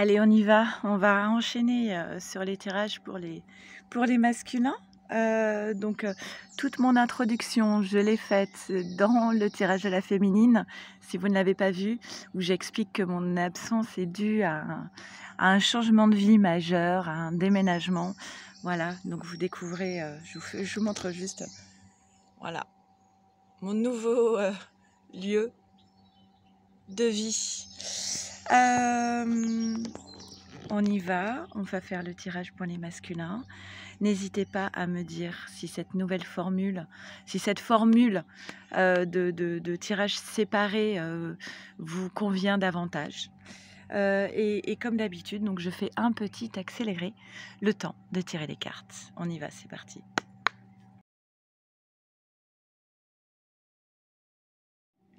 Allez, on y va. On va enchaîner sur les tirages pour les masculins. Toute mon introduction, je l'ai faite dans le tirage de la féminine, si vous ne l'avez pas vu, où j'explique que mon absence est due à un changement de vie majeur, à un déménagement. Voilà, donc vous découvrez, je vous montre juste, voilà, mon nouveau lieu de vie. On y va, on va faire le tirage pour les masculins. N'hésitez pas à me dire si cette nouvelle formule, si cette formule de tirage séparé vous convient davantage. Et comme d'habitude, donc je fais un petit accéléré, le temps de tirer les cartes. On y va, c'est parti.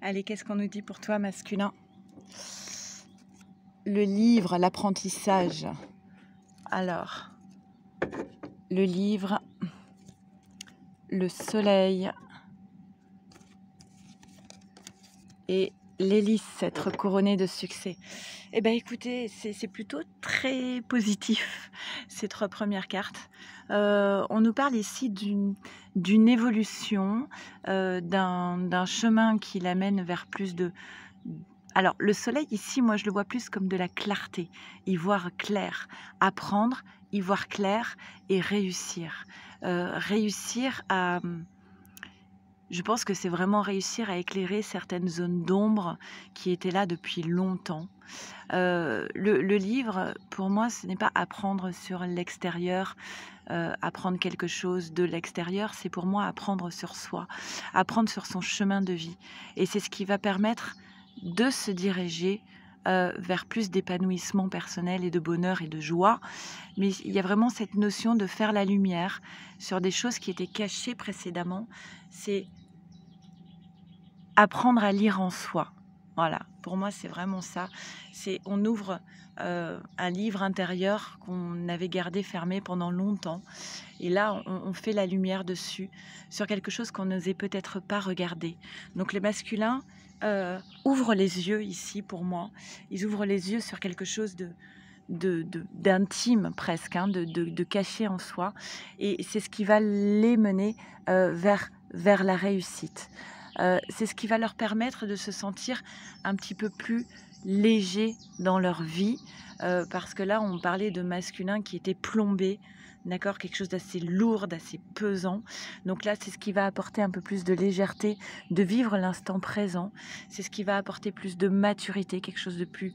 Allez, qu'est-ce qu'on nous dit pour toi, masculin? Le livre, l'apprentissage. Alors, le livre, le soleil et l'hélice, être couronné de succès. Eh bien écoutez, c'est plutôt très positif, ces trois premières cartes. On nous parle ici d'une évolution, d'un chemin qui l'amène vers plus de... Alors le soleil ici, moi je le vois plus comme de la clarté, y voir clair, apprendre, y voir clair et réussir. Réussir à... Je pense que c'est vraiment réussir à éclairer certaines zones d'ombre qui étaient là depuis longtemps. Le livre, pour moi, ce n'est pas apprendre sur l'extérieur, apprendre quelque chose de l'extérieur, c'est pour moi apprendre sur soi, apprendre sur son chemin de vie. Et c'est ce qui va permettre de se diriger vers plus d'épanouissement personnel et de bonheur et de joie. Mais il y a vraiment cette notion de faire la lumière sur des choses qui étaient cachées précédemment. C'est apprendre à lire en soi. Voilà, pour moi, c'est vraiment ça. On ouvre un livre intérieur qu'on avait gardé fermé pendant longtemps. Et là, on fait la lumière dessus, sur quelque chose qu'on n'osait peut-être pas regarder. Donc les masculins ouvrent les yeux ici, pour moi. Ils ouvrent les yeux sur quelque chose d'intime presque, hein, de caché en soi. Et c'est ce qui va les mener vers la réussite. C'est ce qui va leur permettre de se sentir un petit peu plus légers dans leur vie, parce que là, on parlait de masculin qui était plombé, d'accord, quelque chose d'assez lourd, d'assez pesant. Donc là, c'est ce qui va apporter un peu plus de légèreté, de vivre l'instant présent. C'est ce qui va apporter plus de maturité, quelque chose de plus...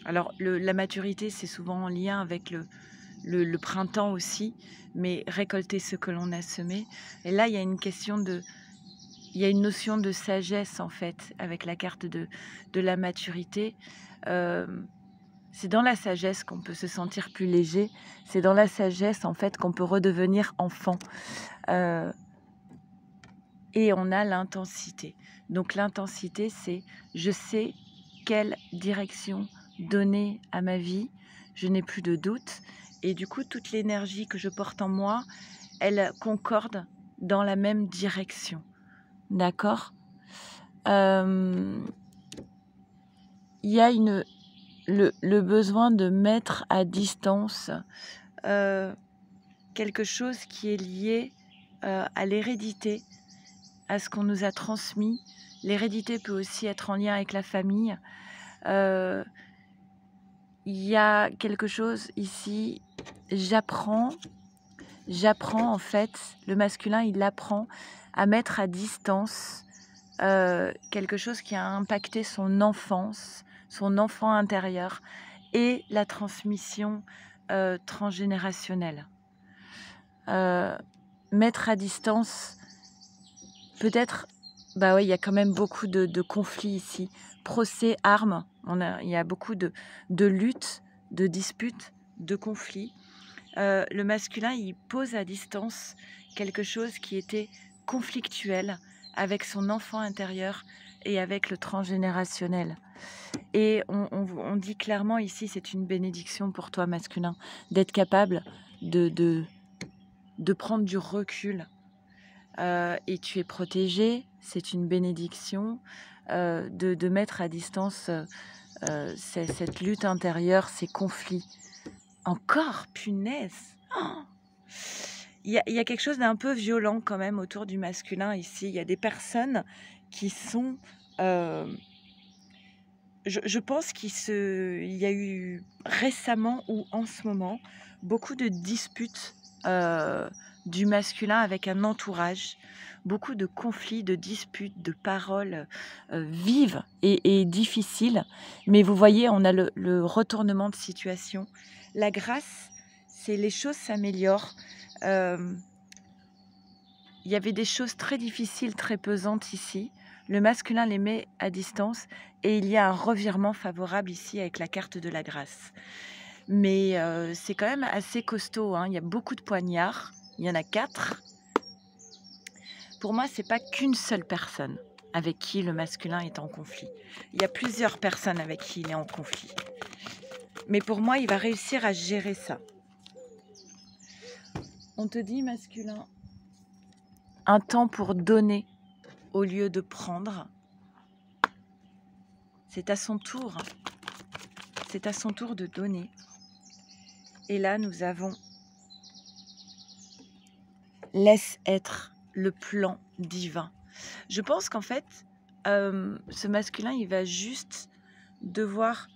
Alors, la maturité, c'est souvent en lien avec le printemps aussi, mais récolter ce que l'on a semé. Et là, il y a une question de... Il y a une notion de sagesse, en fait, avec la carte de la maturité. C'est dans la sagesse qu'on peut se sentir plus léger. C'est dans la sagesse, en fait, qu'on peut redevenir enfant. Et on a l'intensité. Donc l'intensité, c'est je sais quelle direction donner à ma vie. Je n'ai plus de doute. Et du coup, toute l'énergie que je porte en moi, elle concorde dans la même direction. D'accord? Il y a le besoin de mettre à distance quelque chose qui est lié à l'hérédité, à ce qu'on nous a transmis. L'hérédité peut aussi être en lien avec la famille. Il y a quelque chose ici, j'apprends en fait, le masculin, il apprend à mettre à distance quelque chose qui a impacté son enfance, son enfant intérieur et la transmission transgénérationnelle. Mettre à distance, peut-être, bah oui, il y a quand même beaucoup de conflits ici. Procès, armes, il y a beaucoup de luttes, de disputes, de conflits. Le masculin, il pose à distance quelque chose qui était conflictuel avec son enfant intérieur et avec le transgénérationnel. Et on dit clairement ici, c'est une bénédiction pour toi, masculin, d'être capable de prendre du recul. Et tu es protégé, c'est une bénédiction de mettre à distance cette lutte intérieure, ces conflits. Encore, punaise! Oh, il y a quelque chose d'un peu violent quand même autour du masculin ici. Il y a des personnes qui sont... je pense il y a eu récemment ou en ce moment beaucoup de disputes du masculin avec un entourage, beaucoup de conflits, de disputes, de paroles vives et difficiles. Mais vous voyez, on a le retournement de situation. La grâce, c'est les choses s'améliorent. Euh, Il y avait des choses très difficiles, très pesantes ici. Le masculin les met à distance et il y a un revirement favorable ici avec la carte de la grâce. Mais c'est quand même assez costaud, hein. Il y a beaucoup de poignards, il y en a 4. Pour moi, c'est pas qu'une seule personne avec qui le masculin est en conflit. Il y a plusieurs personnes avec qui il est en conflit. Mais pour moi, il va réussir à gérer ça. On te dit, masculin, un temps pour donner au lieu de prendre. C'est à son tour. C'est à son tour de donner. Et là, nous avons laisse être le plan divin. Je pense qu'en fait, ce masculin, il va juste devoir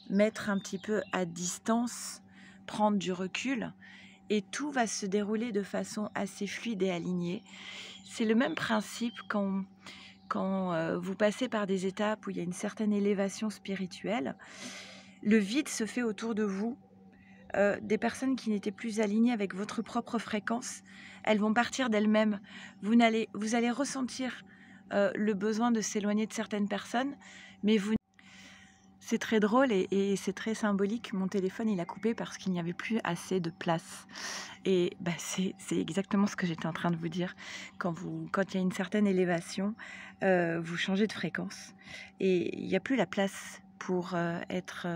mettre un petit peu à distance, prendre du recul, et tout va se dérouler de façon assez fluide et alignée. C'est le même principe quand vous passez par des étapes où il y a une certaine élévation spirituelle. Le vide se fait autour de vous. Des personnes qui n'étaient plus alignées avec votre propre fréquence, elles vont partir d'elles-mêmes. Vous allez ressentir le besoin de s'éloigner de certaines personnes, mais vous... C'est très drôle et c'est très symbolique. Mon téléphone, il a coupé parce qu'il n'y avait plus assez de place. Et bah, c'est exactement ce que j'étais en train de vous dire. Quand il y a une certaine élévation, vous changez de fréquence. Et il n'y a plus la place pour être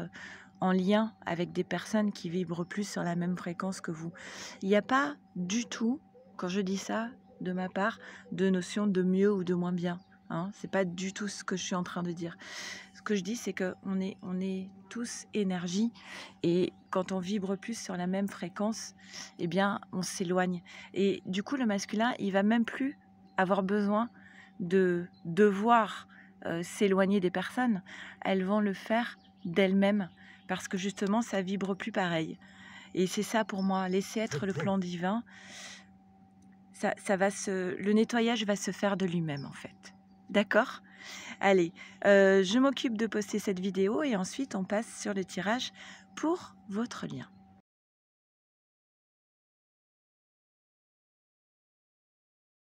en lien avec des personnes qui vibrent plus sur la même fréquence que vous. Il n'y a pas du tout, quand je dis ça, de ma part, de notion de mieux ou de moins bien. Hein, c'est pas du tout ce que je suis en train de dire. Ce que je dis, c'est qu'on est tous énergie et quand on vibre plus sur la même fréquence, eh bien, on s'éloigne. Et du coup, le masculin, il va même plus avoir besoin de devoir s'éloigner des personnes. Elles vont le faire d'elles-mêmes parce que justement, ça vibre plus pareil. Et c'est ça pour moi, laisser être le plan divin. Le nettoyage va se faire de lui-même en fait. D'accord ? Allez, je m'occupe de poster cette vidéo et ensuite on passe sur le tirage pour votre lien.